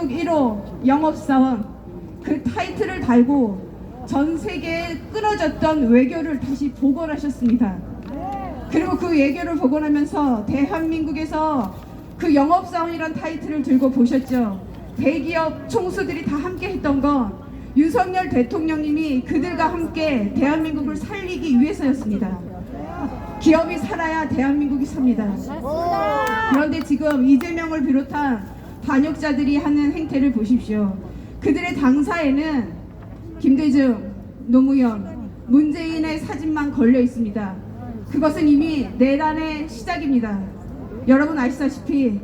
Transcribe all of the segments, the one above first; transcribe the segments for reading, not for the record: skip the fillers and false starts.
대한민국 1호 영업사원 그 타이틀을 달고 전 세계에 끊어졌던 외교를 다시 복원하셨습니다. 그리고 그 외교를 복원하면서 대한민국에서 그 영업사원이란 타이틀을 들고 보셨죠. 대기업 총수들이 다 함께 했던 건 윤석열 대통령님이 그들과 함께 대한민국을 살리기 위해서였습니다. 기업이 살아야 대한민국이 삽니다. 그런데 지금 이재명을 비롯한 반역자들이 하는 행태를 보십시오. 그들의 당사에는 김대중, 노무현, 문재인의 사진만 걸려 있습니다. 그것은 이미 내란의 시작입니다. 여러분 아시다시피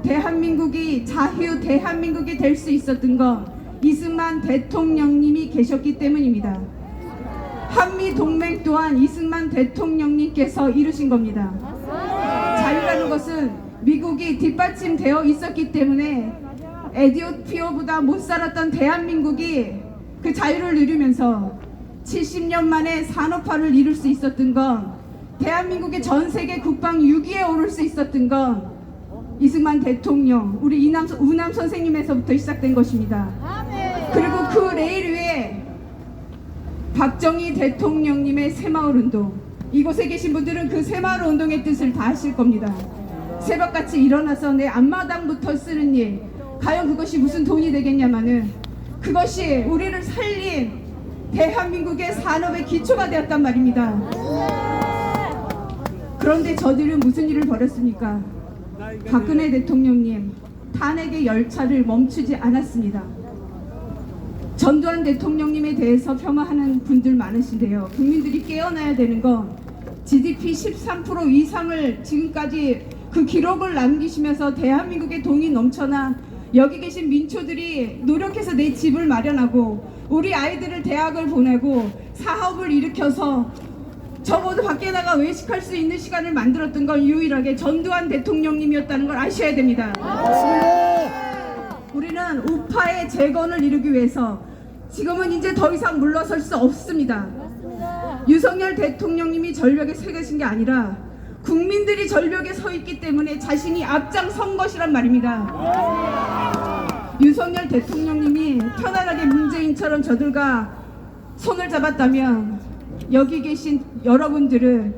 대한민국이 자유 대한민국이 될 수 있었던 건 이승만 대통령님이 계셨기 때문입니다. 한미동맹 또한 이승만 대통령님께서 이루신 겁니다. 자유라는 것은 미국이 뒷받침되어 있었기 때문에 에티오피아보다 못 살았던 대한민국이 그 자유를 누리면서 70년 만에 산업화를 이룰 수 있었던 건, 대한민국의 전 세계 국방 6위에 오를 수 있었던 건 이승만 대통령, 우리 우남 선생님에서부터 시작된 것입니다. 그리고 그 레일 위에 박정희 대통령님의 새마을운동, 이곳에 계신 분들은 그 새마을운동의 뜻을 다 아실 겁니다. 새벽같이 일어나서 내 앞마당부터 쓰는 일, 과연 그것이 무슨 돈이 되겠냐마는 그것이 우리를 살린 대한민국의 산업의 기초가 되었단 말입니다. 그런데 저들은 무슨 일을 벌였습니까? 박근혜 대통령님 탄핵의 열차를 멈추지 않았습니다. 전두환 대통령님에 대해서 폄하하는 분들 많으신데요. 국민들이 깨어나야 되는 건 GDP 13% 이상을 지금까지 그 기록을 남기시면서 대한민국에 돈이 넘쳐나 여기 계신 민초들이 노력해서 내 집을 마련하고 우리 아이들을 대학을 보내고 사업을 일으켜서 적어도 밖에 나가 외식할 수 있는 시간을 만들었던 건 유일하게 전두환 대통령님이었다는 걸 아셔야 됩니다. 우리는 우파의 재건을 이루기 위해서 지금은 이제 더 이상 물러설 수 없습니다. 윤석열 대통령님이 절벽에 서 계신 게 아니라 국민들이 절벽에 서 있기 때문에 자신이 앞장선 것이란 말입니다. 윤석열 대통령님이 편안하게 문재인처럼 저들과 손을 잡았다면 여기 계신 여러분들은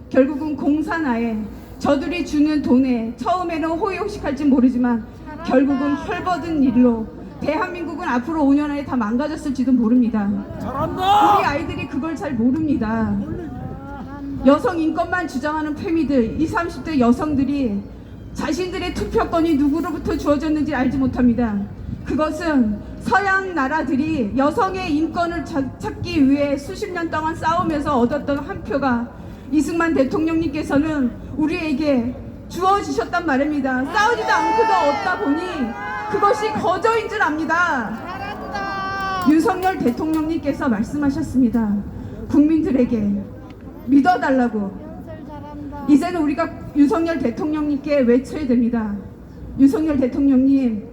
결국은 공산화에 저들이 주는 돈에 처음에는 호의호식할지 모르지만 결국은 헐벗은 일로 대한민국은 앞으로 5년 안에 다 망가졌을지도 모릅니다. 우리 아이들이 그걸 잘 모릅니다. 여성 인권만 주장하는 페미들, 20, 30대 여성들이 자신들의 투표권이 누구로부터 주어졌는지 알지 못합니다. 그것은 서양 나라들이 여성의 인권을 찾기 위해 수십 년 동안 싸우면서 얻었던 한 표가 이승만 대통령님께서는 우리에게 주어지셨단 말입니다. 싸우지도 않고도 얻다 보니 그것이 거저인 줄 압니다. 윤석열 대통령님께서 말씀하셨습니다. 국민들에게 믿어달라고. 이제는 우리가 윤석열 대통령님께 외쳐야 됩니다. 윤석열 대통령님,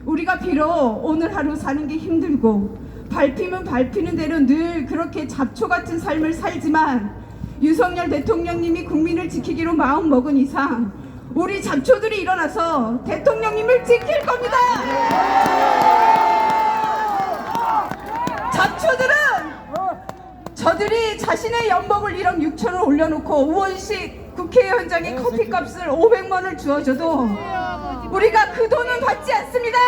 우리가 비록 오늘 하루 사는 게 힘들고 밟히면 밟히는 대로 늘 그렇게 잡초 같은 삶을 살지만 윤석열 대통령님이 국민을 지키기로 마음먹은 이상 우리 잡초들이 일어나서 대통령님을 지킬 겁니다. 잡초들은 저들이 자신의 연봉을 1억 6천을 올려놓고 우원식 국회의원장의 커피값을 500만원을 주어줘도 우리가 그 돈은 받지 않습니다.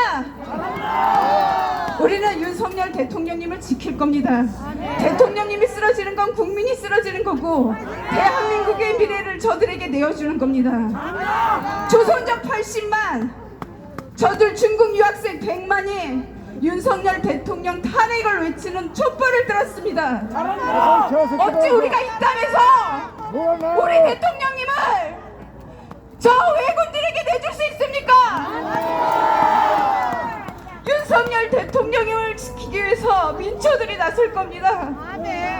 우리는 윤석열 대통령님을 지킬 겁니다. 대통령님이 쓰러지는 건 국민이 쓰러지는 거고 대한민국의 미래를 저들에게 내어주는 겁니다. 조선족 80만, 저들 중국 유학생 100만이 윤석열 대통령 탄핵을 외치는 촛불을 들었습니다. 어찌 우리가 이 땅에서 우리 대통령님을 저 외군들에게 내줄 수 있습니까? 윤석열 대통령님을 지키기 위해서 민초들이 나설 겁니다.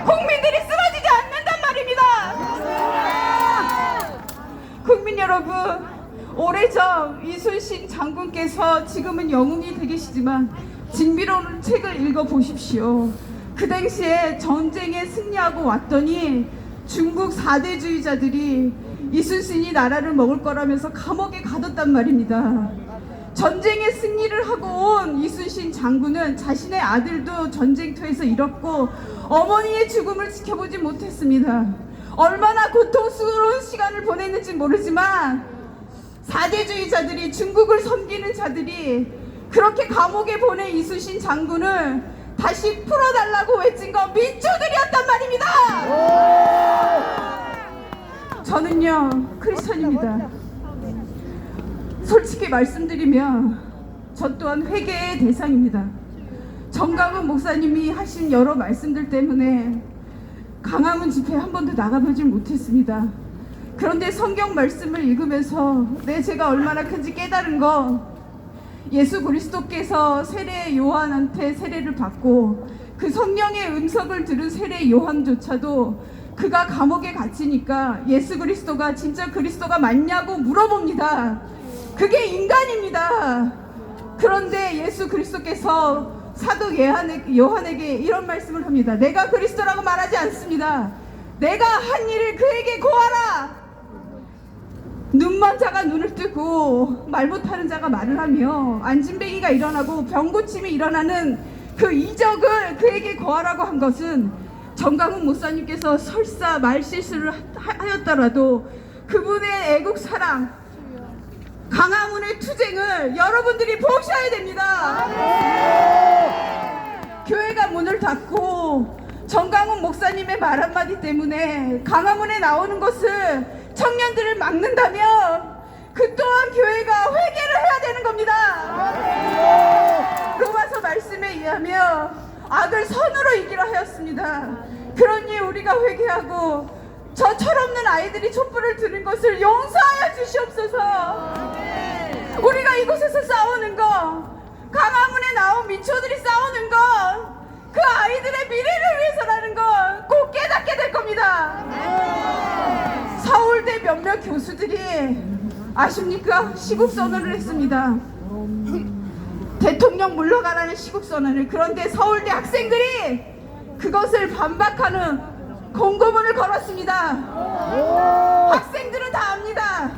국민들이 쓰러지지 않는단 말입니다. 국민 여러분, 오래전 이순신 장군께서 지금은 영웅이 되계시지만 징비로운 책을 읽어보십시오. 그 당시에 전쟁에 승리하고 왔더니 중국 4대주의자들이 이순신이 나라를 먹을 거라면서 감옥에 가뒀단 말입니다. 전쟁에 승리를 하고 장군은 자신의 아들도 전쟁터에서 잃었고 어머니의 죽음을 지켜보지 못했습니다. 얼마나 고통스러운 시간을 보냈는지 모르지만 사대주의자들이, 중국을 섬기는 자들이 그렇게 감옥에 보낸 이순신 장군을 다시 풀어달라고 외친 건 민초들이었단 말입니다. 저는요 크리스천입니다. 솔직히 말씀드리면 저 또한 회개의 대상입니다. 정강훈 목사님이 하신 여러 말씀들 때문에 강화문 집회에 한 번도 나가보질 못했습니다. 그런데 성경 말씀을 읽으면서 제가 얼마나 큰지 깨달은 거, 예수 그리스도께서 세례 요한한테 세례를 받고 그 성령의 음성을 들은 세례 요한조차도 그가 감옥에 gat으니까 예수 그리스도가 진짜 그리스도가 맞냐고 물어봅니다. 그게 인간입니다. 그런데 예수 그리스도께서 사도 요한에게 이런 말씀을 합니다. 내가 그리스도라고 말하지 않습니다. 내가 한 일을 그에게 고하라. 눈먼 자가 눈을 뜨고 말 못하는 자가 말을 하며 안진뱅이가 일어나고 병고침이 일어나는 그 이적을 그에게 고하라고 한 것은 정강훈 목사님께서 설사 말실수를 하였더라도 그분의 애국 사랑, 강화문의 투쟁을 여러분들이 보셔야 됩니다. 교회가 문을 닫고 정강훈 목사님의 말 한마디 때문에 강화문에 나오는 것을 청년들을 막는다면 그 또한 교회가 회개를 해야 되는 겁니다. 로마서 말씀에 의하면 악을 선으로 이기라 하였습니다. 그러니 우리가 회개하고 저 철없는 아이들이 촛불을 드는 것을 용서하여 주시옵소서. 우리가 이곳에서 싸우는 거, 강화문에 나온 민초들이 싸우는 거, 그 아이들의 미래를 위해서라는 걸 꼭 깨닫게 될 겁니다. 서울대 몇몇 교수들이 아십니까? 시국선언을 했습니다. 대통령 물러가라는 시국선언을. 그런데 서울대 학생들이 그것을 반박하는 공고문을 걸었습니다. 학생들은 다 압니다.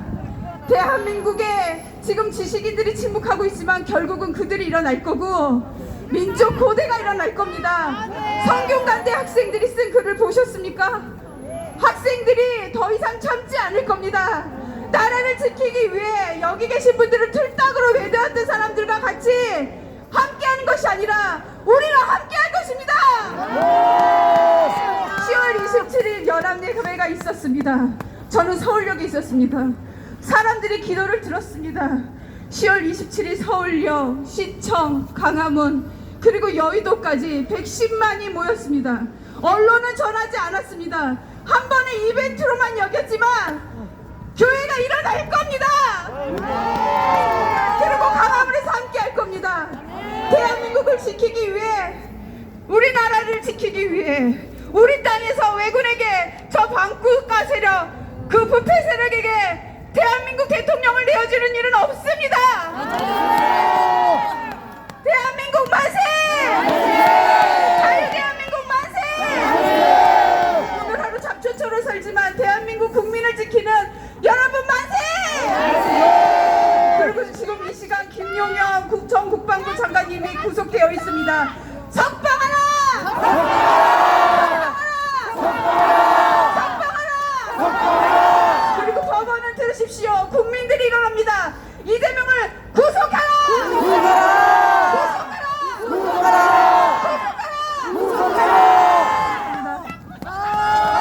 대한민국에 지금 지식인들이 침묵하고 있지만 결국은 그들이 일어날 거고 민족 고대가 일어날 겁니다. 성균관대 학생들이 쓴 글을 보셨습니까? 학생들이 더 이상 참지 않을 겁니다. 나라를 지키기 위해 여기 계신 분들은 틀딱으로 매도했던 사람들과 같이 함께하는 것이 아니라 우리랑 함께할 것입니다. 10월 27일 연합예배가 있었습니다. 저는 서울역에 있었습니다. 사람들이 기도를 들었습니다. 10월 27일 서울역, 시청, 강화문 그리고 여의도까지 110만이 모였습니다. 언론은 전하지 않았습니다. 한 번의 이벤트로만 여겼지만 교회가 일어날 겁니다. 그리고 강화문에서 함께 할 겁니다. 대한민국을 지키기 위해, 우리나라를 지키기 위해, 우리 땅에서 왜군에게, 저 반국가 세력, 그 부패 세력에게 대한민국 대통령을 내어주는 일은 없습니다. 대한민국 만세! 자유 대한민국 만세! 오늘 하루 잡초처럼 살지만 대한민국 국민을 지키는 여러분 만세! 그리고 지금 이 시간 김용현 전 국방부 장관님이 구속되어 있습니다.